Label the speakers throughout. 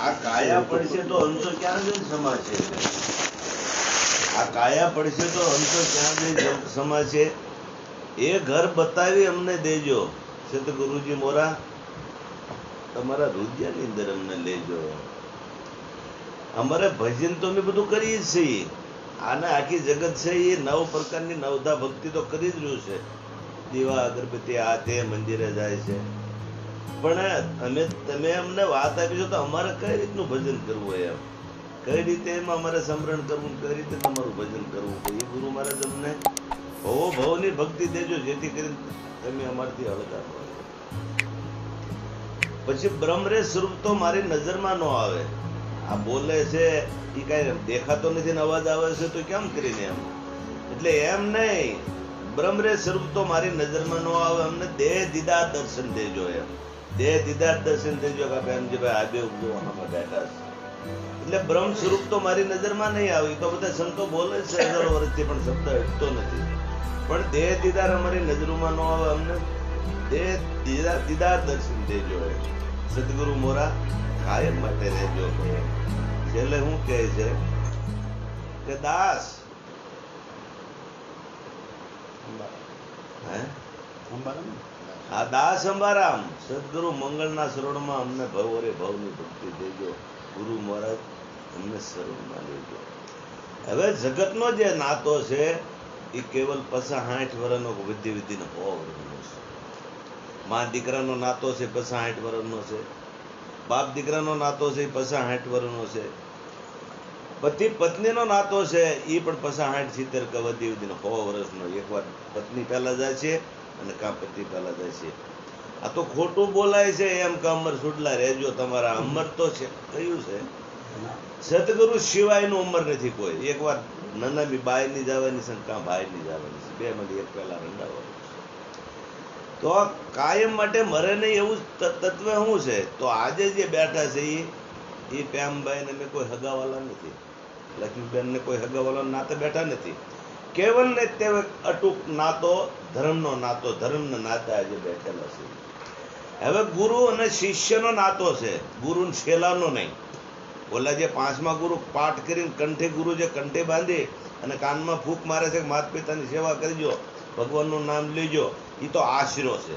Speaker 1: આ કાયા પડશે તો હંસો ક્યાં જઈને સમાશે? આ કાયા પડશે તો હંસો ક્યાં જઈને સમાશે? એ ઘર બતાવી અમને દેજો સતગુરુજી મોરા, તમારા રુદિયાની અંદર અમને લેજો. અમારે ભજન તો અમે બધું કરીએ જ છીએ. આને આખી જગત છે એ 9 પ્રકારની નવધા ભક્તિ તો કરી જ રહ્યું છે. દીવા અગરબત્તી આ તે મંદિરે જાય છે. પણ તમે અમને વાત આપી છો તો અમારે કઈ રીતનું ભજન કરવું હોય, એમ કઈ રીતે એમાં અમારે સ્મરણ કરવું, કઈ રીતે તમારું ભજન કરવું, એ ગુરુ મહારાજ અમને ભવો ભવની ભક્તિ દેજો, જેથી કરીને તમે અમારથી હળગા પડો. પછી બ્રહ્મરે સ્વરૂપ તો મારી નજરમાં ન આવે. આ બોલે છે એ કઈ દેખાતો નથી ને અવાજ આવે છે તો કેમ કરીને એમ? એટલે એમ નહીં, બ્રહ્મરે સ્વરૂપ તો મારી નજરમાં ન આવે, અમને દેહ દીદાર દર્શન દેજો. એમ દેહ દીદાર દર્શન દેજો કે બેનજીભાઈ આ બે ઉપજોવામાં બેઠા છે. એટલે બ્રહ્મ સ્વરૂપ તો મારી નજરમાં નહીં આવે. તો બધા સંતો બોલે છે હજારો વર્ષથી, પણ શબ્દ હટતો નથી. પણ દેહ દીદાર અમારી નજરોમાં ન આવે, અમને દેહ દીદાર દર્શન દેજો. સદગુરુ મોરા કાયમ માટે રહેજો. છેલ્લે શું કહે છે કે દાસ આ દાસ અંબારામ સદગુરુ મંગળના શરણમાં અમને ભવોરે ભવની ભક્તિ દેજો. ગુરુ મહારાજ અમને શરણમાં લેજો. હવે જગતનો જે નાતો છે એ કેવલ 50-60 વર્ષનો વિધિનો 100 વર્ષનો છે. મા દીકરાનો નાતો છે 50-60 વર્ષનો છે. બાપ દીકરાનો નાતો છે 50-60 વર્ષનો છે. પતિ પત્નીનો નાતો છે એ પણ 50-60-70 કે વિધિનો 100 વર્ષનો. એકવાર પત્ની પહેલા જાય છે અને કાં પતિ પહેલા જાય છે. આ તો ખોટું બોલાય છે એમ કે અમર સુડલા રહેજો તમારા. અમર તો છે કયું છે? સદગુરુ સિવાયનું અમર નથી કોઈ. એકવાર નાનામી બાય ની જવાની છે, કાં ભાઈ ની જવાની છે. બે માંથી એક પહેલા રંડાવવાનું. તો કાયમ માટે મરે નહીં એવું તત્વ શું છે? તો આજે જે બેઠા છે એ પ્યામભાઈ ને મેં કોઈ હગાવાલા નથી, લક્ષ્મીબેન ને કોઈ હગાવાલા નાતે બેઠા નથી. કેવલ ને તે અટૂટ નાતો, ધર્મનો નાતો, ધર્મના નાતે આજે બેઠેલા છે. હવે ગુરુ અને શિષ્યનો નાતો છે, ગુરુ શેલાનો નહીં. ઓલા જે 5મા ગુરુ પાઠ કરીને કંઠે ગુરુ જે કંઠે બાંધી અને કાનમાં ફૂંક મારે છે કે માતા પિતાની સેવા કરજો, ભગવાનનું નામ લેજો, એ તો આશરો છે.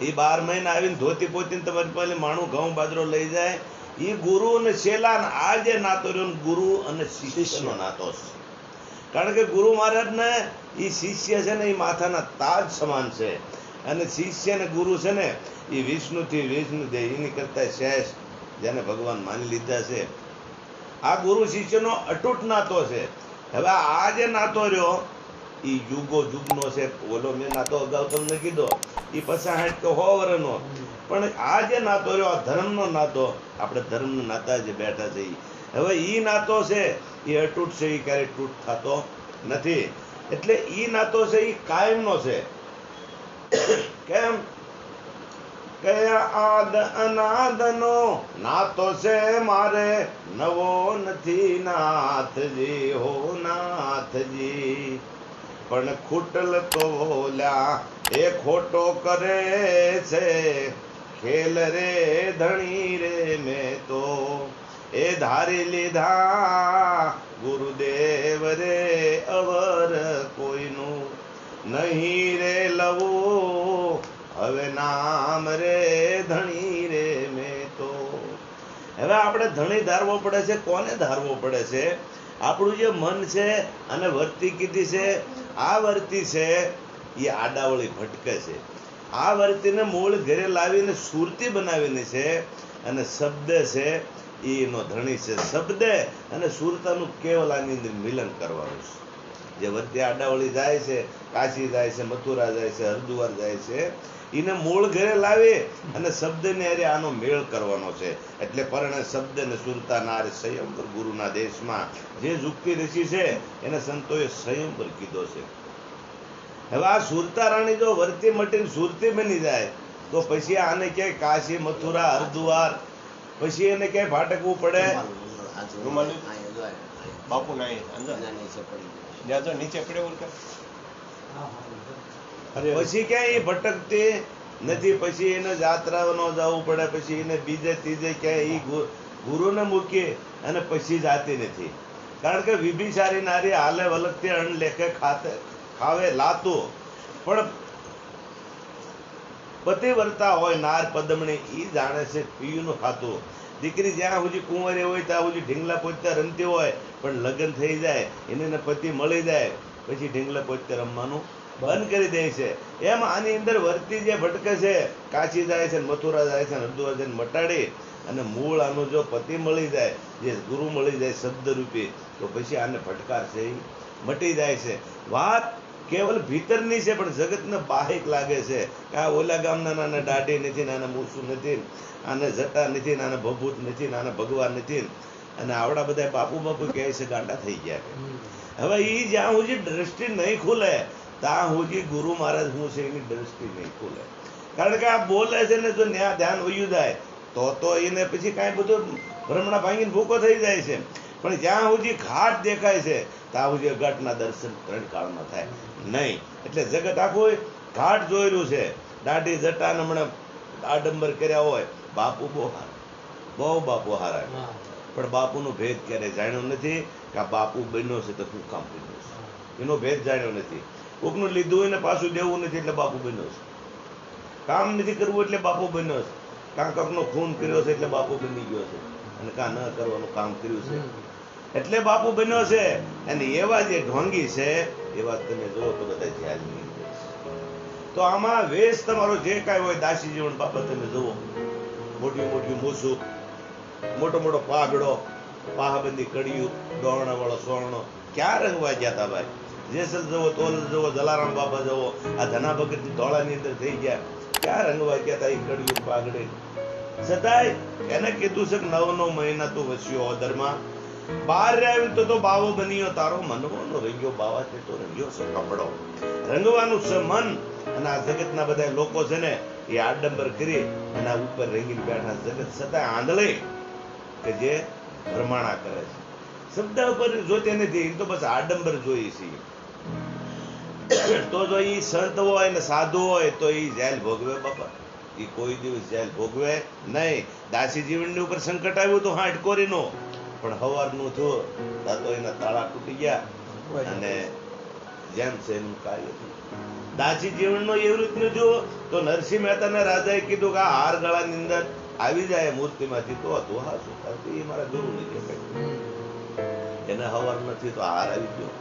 Speaker 1: એ 12 મહિના આવીને ધોતી પોતીને તમારી પાસે માણું ઘઉં બાજરો લઈ જાય. એ ગુરુ અને શેલા આ જે નાતો રહ્યો ગુરુ અને શિષ્યનો નાતો છે. કારણ કે ગુરુ મહારાજને એ શિષ્ય છે ને એ માથાના તાજ સમાન છે. અને શિષ્ય ને ગુરુ છે ને એ વિષ્ણુથી વિષ્ણુદેવ એની કરતા શેષ જેને ભગવાન માની લીધા છે. આ ગુરુ શિષ્યનો અટૂટ નાતો છે. હવે આ જે નાતો રહ્યો એ યુગો યુગનો છે. ઓલો મેં નાતો અગાઉ તમને કીધો એ 50-60 કે 100 વર્ષનો. પણ આ જે નાતો રહ્યો આ ધર્મનો નાતો, આપણે ધર્મના નાતા જે બેઠા છે હવે એ નાતો છે એ અટૂટ છે, એ ક્યારેય તૂટ થતો નથી. એટલે એ નાતો છે એ કાયમનો છે. કેમ કે આદ અનાદનો નાતો છે મારે, નવો નથી નાથજી હો નાથજી. પણ ખૂટલ તો બોલ્યા એ ખોટો કરે છે, ખેલ રે ધણી રે મેં તો એ ધારી લીધા ગુરુદેવ રે અવર કોઈનું નહીં રે લવું હવે નામ રે ધણી રે મેં તો. હવે આપણે ધણી ધારવો પડે છે. કોને ધારવો પડે છે? આપણું જે મન છે અને વર્તી કીધી છે, આ વર્તી છે એ આડાવળી ભટકે છે. આ વર્તીને મૂળ ઘરે લાવીને સુરતી બનાવીને છે અને શબ્દ છે એનો ધણી છે. શબ્દ અને સુરતાનું કેવલ આની અંદર મિલન કરવાનું છે. જે વર્તી આડાવળી જાય છે, કાશી જાય છે, મથુરા જાય છે, હરિદ્વાર જાય છે, એને મૂળ ઘરે લાવી અને શબ્દને અરે આનો મેળ કરવાનો છે. એટલે પરણે શબ્દ ને સુરતા નાર સંયમપર ગુરુના દેશમાં જે ઝુકતી ઋષિ છે એને સંતોએ સંયમપર કીધો છે. હવે આ સુરતા રાણી જો વર્તી મટીને સુરતી બની જાય તો પછી આને ક્યાંય કાશી મથુરા હરિદ્વાર પછી એને ક્યાંય ભટકવું પડે?
Speaker 2: બાપુ નીચે પડે
Speaker 1: પછી ક્યાંય એ ભટકતી નથી. પછી એને જાત્રાનો જવું પડે, પછી એને બીજે ત્રીજે ક્યાંય ગુરુને મૂકી અને પછી જાતી નથી. કારણ કે વિભિચારી નારી હાલે વલકતી અણ લેખે ખાવે લાતું, પણ પતિવ્રતા હોય નાર પદમણી ઈ જાણે છે પીયુંનું ખાતું. દીકરી જ્યાં સુધી કુંવરી હોય ત્યાં સુધી ઢીંગલા પોતે રમતી હોય, પણ લગ્ન થઈ જાય એને પતિ મળી જાય પછી ઢીંગલા પોતે રમવાનું બંધ કરી દે છે. એમ આની અંદર વર્તી જે ભટકે છે, કાશી જાય છે, મથુરા જાય છે, હરિદ્વાર જઈને મટાડી અને મૂળ આનો જો પતિ મળી જાય, જે ગુરુ મળી જાય શબ્દરૂપી, તો પછી આને ફટકાર છે એ મટી જાય છે. વાત કેવલ ભીતરની છે, પણ જગતને બાહિક લાગે છે કે આ ઓલા ગામના નાના દાઢી નથી, નાના મૂસું નથી, આને જટા નથી, નાના ભભૂત નથી, નાના ભગવાન નથી, અને આવડા બધા બાપુ બાપુ કહે છે ગાંડા થઈ ગયા છે. હવે એ જ્યાં સુધી દ્રષ્ટિ નહીં ખુલે ત્યાં સુધી ગુરુ મહારાજ હું છે એની દ્રષ્ટિ નહીં ખુલે. કારણ કે આ બોલે છે ને જો ન્યા ધ્યાન વયું જાય તો એને પછી કાંઈ બધું ભ્રમણા ભાંગીને ભૂકો થઈ જાય છે. પણ જ્યાં સુધી ઘાટ દેખાય છે ત્યાં સુધી ઘાટના દર્શન ત્રણ કાળમાં થાય નહીં. એટલે જગત આખું ઘાટ જોયેલું છે, દાઢી જટા હમણાં આડંબર કર્યા હોય, બાપુ બહુ બાપુ હારા, પણ બાપુનો ભેદ ક્યારે જાણ્યો નથી કે આ બાપુ બન્યો છે તો શું કામ બન્યો છે, એનો ભેદ જાણ્યો નથી. કોકનું લીધું હોય ને પાછું દેવું નથી એટલે બાપુ બન્યો છે, કામ નથી કરવું એટલે બાપુ બન્યો છે, કાં કાંકનો ખૂન કર્યો છે એટલે બાપુ બની ગયો છે, અને કાં ન કરવાનું કામ કર્યું છે એટલે બાપુ બન્યો છે. અને એવા જે ઢોંગી છે એવા તમે જુઓ તો બધા ધ્યાન નહીં દે. તો આમાં વેશ તમારો જે કાંઈ હોય, દાસી જીવન બાબત તમે જુઓ, મોટી મોટી મૂછું, મોટો મોટો પાઘડો, પાહાબંધી કડિયું, દોરણા વાળો સોરણો, ક્યાં રંગવા ગયા હતા ભાઈ? જેસલ જવો, તોલ જવો, જલારામ બાબા જવો, આ ધના ભગત ધોળાની અંદર થઈ ગયા, ક્યાં રંગવા ગયા હતા એ કડિયું પાઘડે? છતાંય એને કીધું છે કે 9 મહિના તું વસ્યો ઓદરમાં, બહાર આવ્યું તો બાવો બન્યો તારો મનવાનો રંગ્યો, બાવા તે તો રંગ્યો છે કપડો. રંગવાનું છે મન. અને આ જગતના બધા લોકો છે ને એ આડંબર કરી અને આ ઉપર રંગીને બેઠા જગત છતાં આંધળે કે જે ભ્રમાણા કરે છે, શબ્દ ઉપર જોતે નથી, એ તો બસ આડંબર જોઈએ છે. તો જો એ સંત હોય ને સાધુ હોય તો એ જેલ ભોગવે બાપા, એ કોઈ દિવસ જેલ ભોગવે નહીં. દાસી જીવનની ઉપર સંકટ આવ્યું તો હાટ કોરીનો, પણ હવારનું થયું તો એના તાળા તૂટી ગયા અને જેમ છે એનું કાર્ય થયું. દાસી જીવનનો એવી રીતનું જો તો નરસિંહ મહેતાના રાજાએ કીધું કે આ હાર ગળાની અંદર આવી જાય મૂર્તિમાંથી તો હતું હા શું એ મારા ગુરુ નથી, એને હવાર નથી તો હાર આવી ગયો.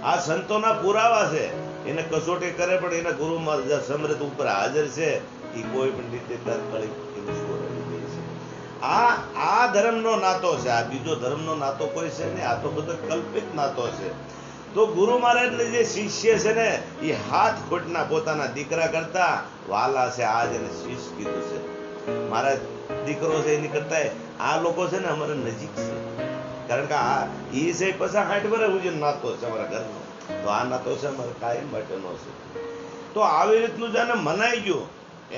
Speaker 1: આ સંતોના પુરાવા છે, એને કસોટી કરે પણ એના ગુરુમાં સમૃદ્ધ ઉપર હાજર છે, એ કોઈ પણ રીતે તાત્કાલિક એનું છોડાવી દે છે. આ ધર્મનો નાતો છે, આ બીજો ધર્મનો નાતો કોઈ છે ને, આ તો બધો કલ્પિત નાતો છે. તો ગુરુ મહારાજને જે શિષ્ય છે ને એ હાથ ખોટના પોતાના દીકરા કરતા વાલા છે. આજ એને શિષ્ય કીધું છે, મારા દીકરો છે એની કરતા આ લોકો છે ને અમારા નજીક છે. કારણ કે આ એ છે પછી 60 વર્ષ સુધી નાતો છે અમારા ઘરનો, તો આ નાતો છે અમારા કાયમ માટેનો છે. તો આવી રીતનું જેને મનાઈ ગયું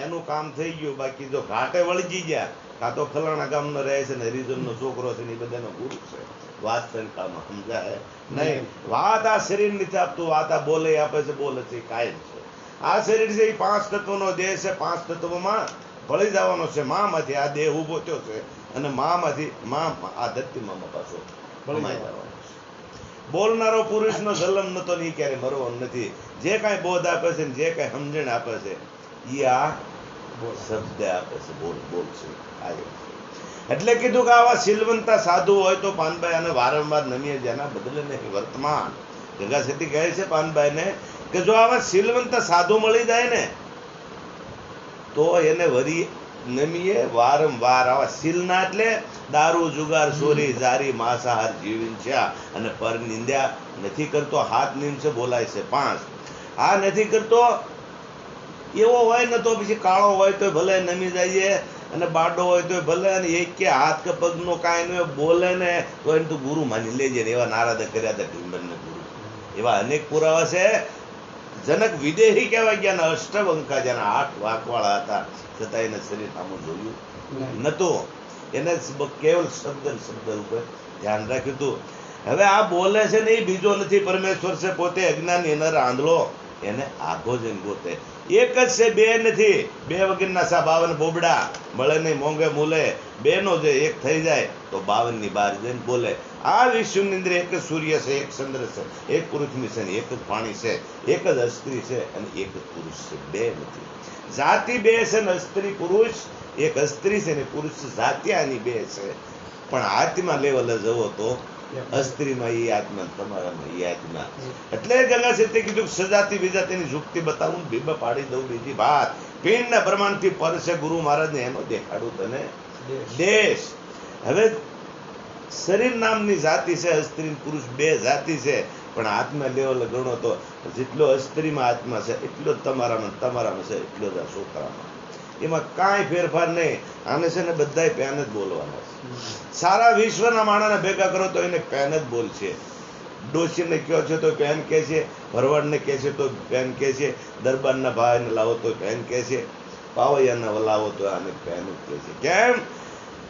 Speaker 1: એનું કામ થઈ ગયું. બાકી જો ઘાટે વળગી ગયા, કાં તો ફલાણા ગામનો રહે છે ને હરિજનનો છોકરો છે ને એ બધાનો ગુરુ છે, વાત સંકામાં સમજાય નહીં. વાત આ શરીર નથી આપતું, વાત આ બોલે આપે છે, બોલે છે કાયમ છે. આ શરીર છે એ 5 તત્વનો દેહ છે, 5 તત્વમાં ભળી જવાનો છે. માંથી આ દેહ ઉભો થયો છે અને માંથી આ ધરતીમાં પાછો ભળમાઈ જવાનો છે. બોલનારો પુરુષનો જન્મ નતો ને એ ક્યારે મરવાનો નથી. જે કાંઈ બોધ આપે છે ને જે કાંઈ સમજણ આપે છે એ આ શબ્દ આપે છે, બોલ છે. એટલે કીધું કે આવા શીલવંતા સાધુ હોય તો પાનભાઈ અને વારંવાર નમીએ જેના બદલે નહીં વર્તમાન. ગંગા સતી કહે છે પાનભાઈને કે જો આવા શીલવંતા સાધુ મળી જાય ને તો એને વરી નમીએ વારંવાર. આવા શીલના એટલે દારૂ, જુગાર, ચોરી, જારી, માંસાહાર, જીવહિંસા અને પર નિંદ્યા નથી કરતો. હાથ નિમશે બોલાય છે 5. આ નથી કરતો એવો હોય ને તો પછી કાળો હોય તો ભલે નમી જાય અને બાડો હોય તો ભલે, અને એક કે હાથ કે પગનો કાંઈ નહીં બોલે ને તો એને તો ગુરુ માની લેજે ને. એવા નારાદ કર્યા હતા ઢીંબરને ગુરુ, એવા અનેક પુરાવા છે. જનક વિદેહી કહેવાય ગયા ને અષ્ટવંકા જેના 8 વાંકવાળા હતા, છતાં એને શરીર સામું જોયું નતું. એને કેવલ શબ્દ ઉપર ધ્યાન રાખ્યું હતું. હવે આ બોલે છે ને એ બીજો નથી, પરમેશ્વર છે પોતે. અજ્ઞાની નર આંધળો એને આઘો જઈને ગોતે. એક જ છે, બે નથી. બે વગરના સા 52 બોબડા, મળે નહીં મોંઘે મૂલે. બેનો જે એક થઈ જાય તો 52 ની બાર જઈને બોલે. આ વિશ્વની અંદર એક જ સૂર્ય છે, એક ચંદ્ર છે, એક પૃથ્વી છે, એક જ પાણી છે, એક જ સ્ત્રી છે અને એક જ પુરુષ છે, બે નથી. જાતિ બે છે ને સ્ત્રી પુરુષ, એક સ્ત્રી છે ને પુરુષ જાતિ આની બે છે. પણ આત્મા લેવલે જવો તો અસ્ત્રીમાં એ આત્મા, તમારામાં એ આત્મા. એટલે ગંગા સત્ય કીધું સજાતી વિજાતીની યુક્તિ બતાવું, બિંબ પાડી દઉં બીજી વાત. પિંડ ને બ્રહ્માંડથી પર છે ગુરુ મહારાજને એનો દેખાડું તને દેશ. હવે શરીર નામની જાતિ છે, સ્ત્રી પુરુષ બે જાતિ છે. પણ આત્મા લેવલ ગણો તો જેટલો સ્ત્રીમાં આત્મા છે એટલો જ તમારામાં છે, એટલો જ આ છોકરામાં. એમાં કાંઈ ફેરફાર નહીં. આને છે ને બધાય પેન જ બોલવાના છે. સારા વિશ્વના માણસને ભેગા કરો તો એને પેન જ બોલશે. ડોશીને કહો છો તો પેન કહે છે, ભરવાડને કહે છે તો પેન કહે છે, દરબારના ભાઈને લાવો તો પેન કહે છે, પાવૈયાને લાવો તો આને પેન જ કહે છે. કેમ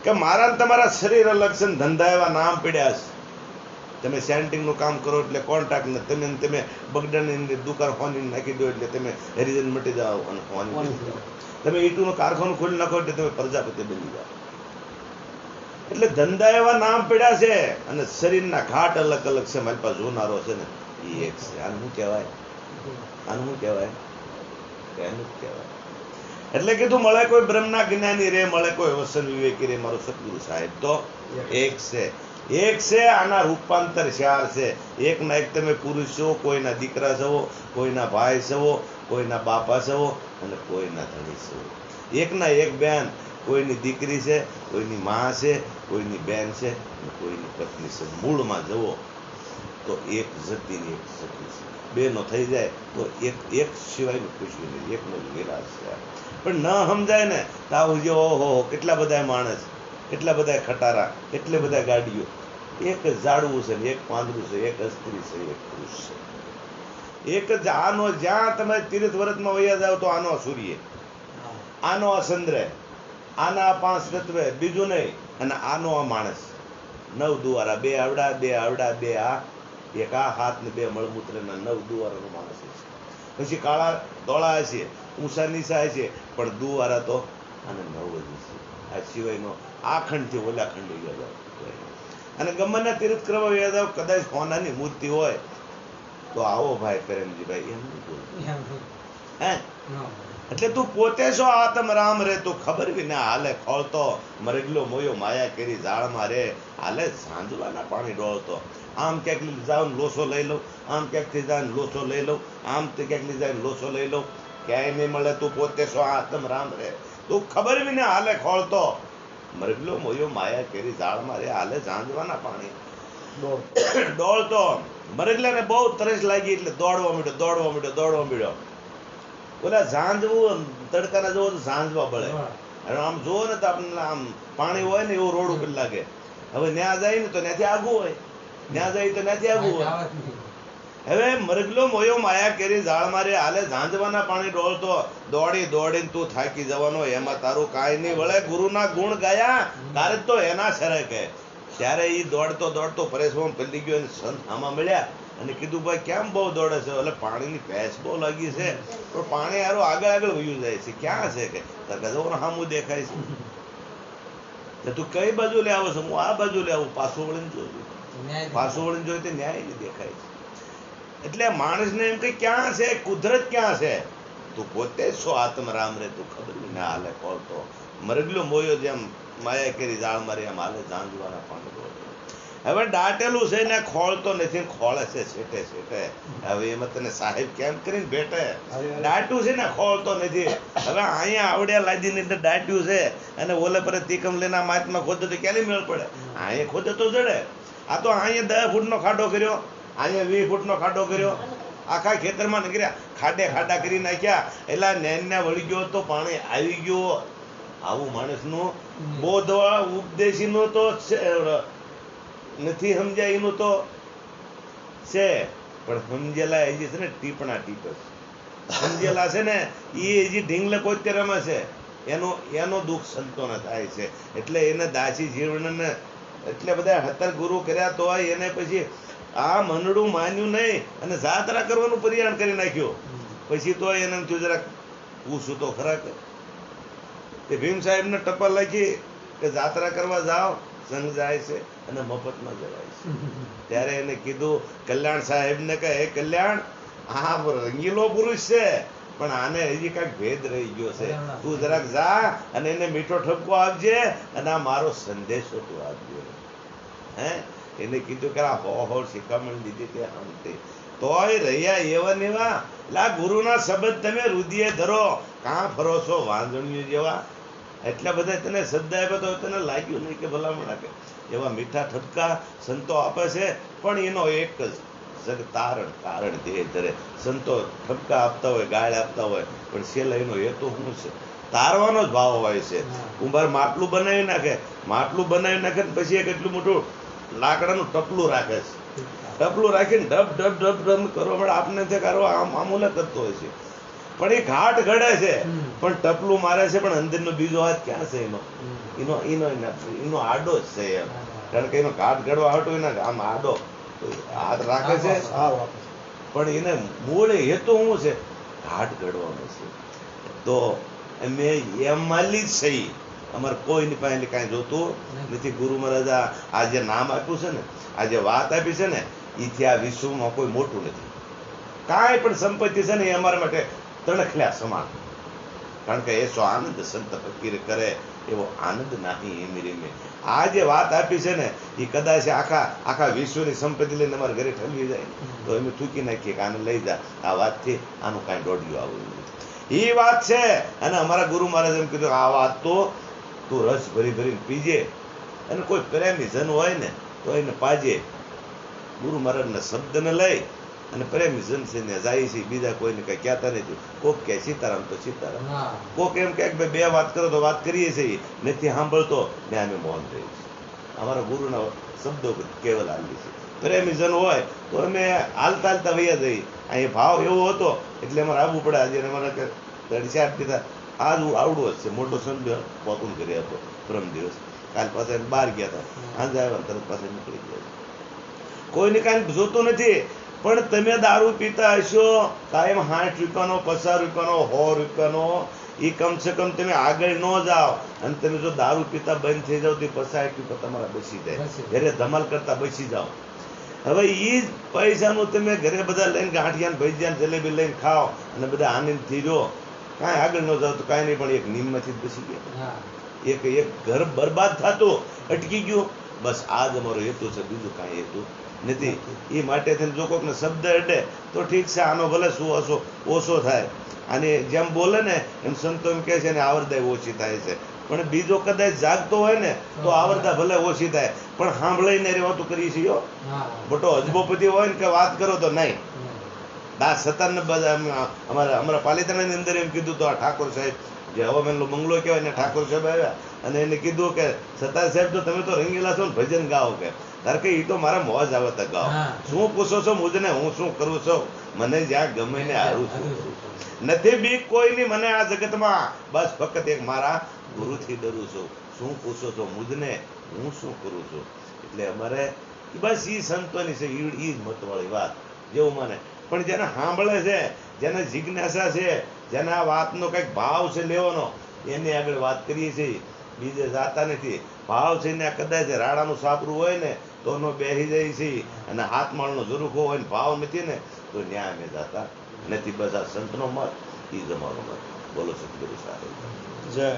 Speaker 1: કે મારા તમારા શરીર અલગ છે, ધંધા એવા નામ પડ્યા છે. તમે સેન્ટિંગનું કામ કરો એટલે કોન્ટ્રાક્ટ ને તમે બગડાની દુકાન હોની નાખી દો એટલે તમે હેરિઝન મટી જાઓ અને હોની જાઓ. તમે ઈટુનું કારખાનું ખોલી નાખો એટલે તમે પ્રજાપતિ બની જાઓ. એટલે ધંધા એવા નામ પડ્યા છે અને શરીરના ઘાટ અલગ અલગ છે. મારી પાસે જોનારો છે ને એ એક છે. આનું શું કહેવાય? આનું શું કહેવાય? એનું જ કહેવાય. એટલે કીધું મળે કોઈ બ્રહ્મના જ્ઞાની રે, મળે કોઈ વસન વિવેકી રે, મારો સતગુરુ સાહેબ તો એક છે. એક છે. આના રૂપાંતર 4 છે. એકના એક તમે પુરુષ છો, કોઈના દીકરા છો, કોઈના ભાઈ છો, કોઈના બાપા છો અને કોઈના ધણી છો. એકના એક બેન, કોઈની દીકરી છે, કોઈની માં છે, કોઈની બેન છે અને કોઈની પત્ની છે. મૂળમાં જવો તો એક જતીની એક સતી છે. બેનો થઈ જાય તો એક સિવાયનું ખુશી નહીં, એકનો વિલાસ છે. પણ ન સમજાય ને તો આવું જો ઓહો કેટલા બધા માણસ, કેટલા બધા ખટારા, કેટલી બધા ગાડીઓ. એક જ ઝાડવું છે ને એક પાંદડું છે, એક સ્ત્રી છે, એક પુરુષ છે. એક જ આનો જ્યાં તમે તીર્થ વ્રતમાં વયા જાવ તો આનો સૂર્ય, આનો આ ચંદ્ર, આના 5 તત્વ, બીજું નહીં. અને આનો આ માણસ 9 દુવારા, 2 આવડા, 2 આવડા, 2 આ, એક આ હાથ ને 2 મળમૂત્રના 9 દુવારાનો માણસ છે. પછી કાળા ધોળા હશે, ઊંચા નીચા હશે, પણ દુવારા તો આને 9 જ છે. આ સિવાયનો આ ખંડથી ઓલા ખંડ ગયા જાવ. અને ગમનના તીર્થ કરવા ગયા જાવ, કદાચ સોનાની મૂર્તિ હોય તો આવો ભાઈ પ્રેમજીભાઈ એમ નહીં બોલતું. હે એટલે તું પોતે છો આત્મ રામ રે, તું ખબર બી ના હાલે ખોળતો, મરગલો મોયો માયા કેરી જાળમાં રે, હાલે સાંજવાના પાણી ડોળતો. આમ ક્યાંક જાઉં લોસો લઈ લઉં, આમ ક્યાંકથી જાય લોસો લઈ લઉં, આમ ક્યાંકથી જાય લોસો લઈ લઉં, ક્યાંય નહીં મળે. તું પોતે છો આત્મ રામ રે, તું ખબર બી ના હાલે ખોળતો, મરગલો મોયો માયા કેરી જાળમાં રે, હાલે સાંજવાના પાણી દોડતો. મરગલાને બહુ તરસ લાગી એટલે દોડવા માંડ્યો. ઓલા ઝાંઝવું તડકાના જોવો તો ઝાંઝવા બળે. અને આમ જોવો ને તો આપણને આમ પાણી હોય ને એવું રોડ ઉપર લાગે. હવે ન્યા જાય ને તો ત્યાંથી આગું હોય, ન્યા જાય તો ત્યાંથી આગું હોય. હવે મરગલો મોયો માયા કેરી ઝાડ મારે, હાલે ઝાંઝવાના પાણી ડોળતો. દોડીને તું થાકી જવાનો, એમાં તારું કાંઈ નહીં વળે. ગુરુના ગુણ ગાયા તારે તો એના સરે કે. ત્યારે એ દોડતો પરેશમાં પલ્લી ગયો અને સંત આમાં મળ્યા અને કીધું ભાઈ કેમ બહુ દોડે છે? એટલે પાણીની ભેંસ બહુ લાગી છે, પણ પાણી હારું આગળ વયું જાય છે. ક્યાં છે કે સામું દેખાય છે. તું કઈ બાજુ લે આવો છો? હું આ બાજુ લે આવું. પાછું વળીને જોયું, પાછું વળીને જોયું તો ન્યાય નહીં દેખાય છે. એટલે માણસને એમ કે ક્યાં છે કુદરત, ક્યાં છે? તું પોતે છો આત્મ રામ રે, તું ખબર ના હાલે ખોળતો. મરગલો મોયો જેમ માયા કરી જાળ મારી એમ હાલે ઝાંઝવાના પાણી ડોળતો. હવે દાટેલું છે ને ખોળતો નથી, ખોળે છે છેટે. હવે એમાં તને સાહેબ કેમ કરીને ભેટે? દાટ્યું છે ને ખોળતો નથી. હવે અહીંયા આવડ્યા લાદીને એટલે દાટ્યું છે અને ઓલે પર તીકમ લેના માથમાં ખોદે તો ક્યાંની મેળ પડે? અહીંયા ખોદે તો જડે. આ તો અહીંયા 10 ફૂટનો ખાડો કર્યો, અહીંયા 20 ફૂટનો ખાડો કર્યો, આખા ખેતરમાં નીકળ્યા, ખાડા કરી નાખ્યા. એટલે નેનને વળી ગયો તો પાણી આવી ગયો. આવું માણસનું બોધવા ઉપદેશીનું તો નથી સમજાય, એનું તો છે. પણ સમજેલા હજી છે ને ટીપણા ટીપસ સમજેલા છે ને એ હજી ઢીંગલે કોઈ રમે છે. એનો દુઃખ સંતોને થાય છે. એટલે એને દાસી જીવનને એટલે બધા 17 ગુરુ કર્યા તો એને પછી આ મનડું માન્યું નહીં અને જાત્રા કરવાનું પરિયાણ કરી નાખ્યું. પછી તો એને થયું જરાક પૂછું તો ખરા કે ભીમ સાહેબને ટપાલ લખી કે જાત્રા કરવા જાઓ, સંઘ જાય છે અને મફતમાં જવાય છે. ત્યારે એને કીધું કલ્યાણ સાહેબને કે હે કલ્યાણ, આ રંગીલો પુરુષ છે પણ આને હજી કાંઈક ભેદ રહી ગયો છે, તું જરાક જા અને એને મીઠો ઠપકો આપજે અને આ મારો સંદેશો તું આપજે. હે એને કીધું કે આ હો શિખામણ દીધી તે આમથી તોય રહ્યા એવા નેવા. એટલે આ ગુરુના શબ્દ તમે રુધિએ ધરો, કાં ફરો છો વાંજણિયું જેવા. એટલા બધા તને શબ્દ આપ્યા તો તને લાગ્યું નહીં કે ભલામણ કે એવા મીઠા ઠપકા સંતો આપે છે, પણ એનો એક જ જગ તારણ કારણ દેહ ધરે. સંતો ઠપકા આપતા હોય, ગાળ આપતા હોય, પણ છેલ્લે એનો હેતુ શું છે? તારવાનો જ ભાવ હોય છે. કુંભાર માટલું બનાવી નાખે, માટલું બનાવી નાખે ને પછી એક એટલું મોટું લાકડાનું ટપલું રાખે છે. ટપલું રાખીને ઢબ ઢબ ઢબ ઢબ કરવા મળે, આપને તે કરવા આમૂલે કરતો હોય છે, પણ એ ઘાટ ઘડે છે, પણ ટપલું મારે છે, પણ અંદરનો બીજો હાથ ક્યાં છે એનો? એનો આડો જ છે એમ. કારણ કે એનો ઘાટ ઘડવા હાટો એને આમ આડો હાથ રાખે છે, પણ એને મૂળ હેતુ શું છે? ઘાટ ઘડવાનો છે. તો અમે એમ માલી જ સહી, અમારે કોઈની પાસે કાંઈ જોતું નથી. ગુરુ મહારાજ આ જે નામ આપ્યું છે ને, આ જે વાત આપી છે ને, એથી આ વિશ્વમાં કોઈ મોટું નથી. કાંઈ પણ સંપત્તિ છે ને એ અમારા માટે તણખલ્યા સમાન. કારણ કે એસો આનંદ સંત ફકીર કરે એવો આનંદ નહીં એમી રેમે. આ જે વાત આપી છે ને એ કદાચ આખા વિશ્વની સંપત્તિ લઈને અમારા ઘરે ઠલવી જાય તો અમે થૂકી નાખીએ કે આને લઈ જા. આ વાતથી આનું કાંઈ દોડ્યું આવું એ વાત છે. અને અમારા ગુરુ મહારાજ એમ કીધું આ વાત તો તું રસ ભરી ભરીને પીજે, અને કોઈ પ્રેમી જન હોય ને તો એને પાજે. ગુરુ મહારાજના શબ્દને લઈ અને પ્રેમી જન છે ને જાય છે, બીજા કોઈને કઈ કહેતા નથી. કોક કહે સીતારામ તો સીતારામ, કોક એમ કે બે વાત કરો તો વાત કરીએ છીએ, નથી સાંભળતો ને અમે મૌન રહીએ છીએ. અમારા ગુરુના શબ્દો કેવલ હાલી છે. પ્રેમી જન હોય તો અમે હાલતા હાલતા વૈયા જઈએ. અહીં ભાવ એવો હતો એટલે અમારે આવવું પડે. આજે અમારે ચાર કીધા આજ આવડું જ છે. મોટો સંત પોતું કરી હતો પરમ દિવસ, કાલ પાસે બહાર ગયા હતા, આજે આવ્યા તરત પાસે નીકળી ગયા. કોઈને કાંઈ જોતું નથી. પણ તમે દારૂ પીતા હશો કાયમ 60 રૂપિયાનો, 50 રૂપિયાનો, 100 રૂપિયાનો, એ કમસે કમ તમે આગળ ન જાઓ. અને તમે જો દારૂ પીતા બંધ થઈ જાઓ તો 50 રૂપિયા તમારા બચી જાય. ઘરે ધમાલ કરતા બચી જાઓ. હવે એ જ પૈસાનું તમે ઘરે બધા લઈને ગાંઠિયા, ભજીયા, જલેબી લઈને ખાઓ અને બધા આનંદથી રહો. કાંઈ આગળ ન જાઓ તો કાંઈ નહીં, પણ એક નિયમમાંથી જ બચી ગયા. એક ઘર બરબાદ થતું અટકી ગયું. બસ આ જ અમારો હેતુ છે, બીજું કાંઈ હેતુ નથી. એ માટે થઈને જો કોઈકને શબ્દ અડે તો ઠીક છે, આનો ભલે શું ઓછો થાય. અને જેમ બોલે ને એમ સંતો એમ કહે છે ને આવરદા ઓછી થાય છે, પણ બીજો કદાચ જાગતો હોય ને તો આવરદા ભલે ઓછી થાય, પણ સાંભળીને રહેવાતું કરીએ છીએ. મોટો અજબોપતિ હોય ને કે વાત કરો તો નહીં. દાસ સતાન અમારા પાલિતાણાની અંદર એમ કીધું તો આ ઠાકોર સાહેબ જે હવામાનનો બંગલો કહેવાય ને, ઠાકોર સાહેબ આવ્યા અને એને કીધું કે સતાર સાહેબ તો તમે તો રંગીલા છો ને, ભજન ગાઓ કે. તારે કે એ તો મારા મોજ આવે તો ગાઓ. શું પૂછો છો મુજને, હું શું કરું છું? મને જ્યાં ગમે ને હારું છું. નથી બીક કોઈની મને આ જગતમાં, બસ ફક્ત એક મારા ગુરુથી ડરું છું. શું પૂછો છો મુજને, હું શું કરું છું? એટલે અમારે બસ એ સંતોની છે, એ જ મતવાળી વાત જેવું માને. પણ જેને સાંભળે છે, જેને જિજ્ઞાસા છે, જેને આ વાતનો કંઈક ભાવ છે લેવાનો, એની આગળ વાત કરીએ છીએ. બીજે જાતા નથી. ભાવ છે ને કદાચ રાડાનું સાપરું હોય ને તો નો બેસી જાય છે, અને હાથમાળનો ઝરૂખો હોય ને ભાવ નથી ને તો ન્યાય અમે જાતા નથી. બસ આ સંતનો મત એ જ અમારો મત. બોલો સતગુરુ સાહેબ જય.